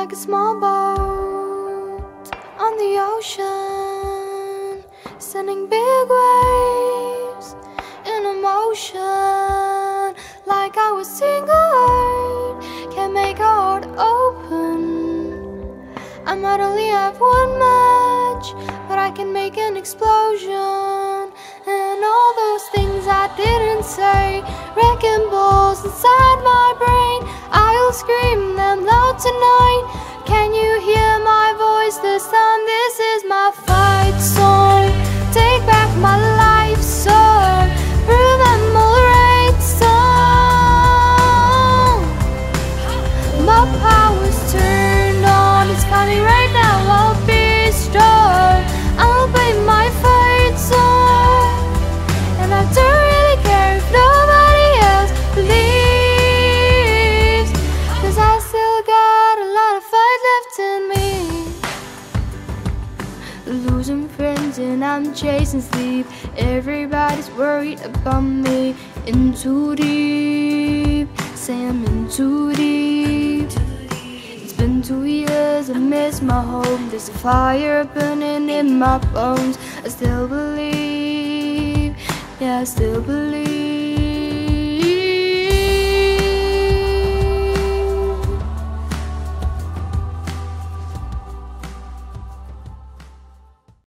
like a small boat on the ocean, sending big waves in emotion. Like I was single word, can't make a heart open. I might only have one match, but I can make an explosion. And all those things I didn't say, wrecking balls inside my brain, I'll scream them loud tonight. Can you hear my voice this time? This is my fight song. Take back my life song. Prove I'm alright song. My power's turned on. It's coming right now. I'll be strong. I'll play my fight song. And I don't really care if nobody else believes, 'cause I still got a lot of fight left in me. Losing friends and I'm chasing sleep. Everybody's worried about me. In too deep, say I'm in too deep. It's been 2 years, I miss my home. There's a fire burning in my bones. I still believe, yeah, I still believe.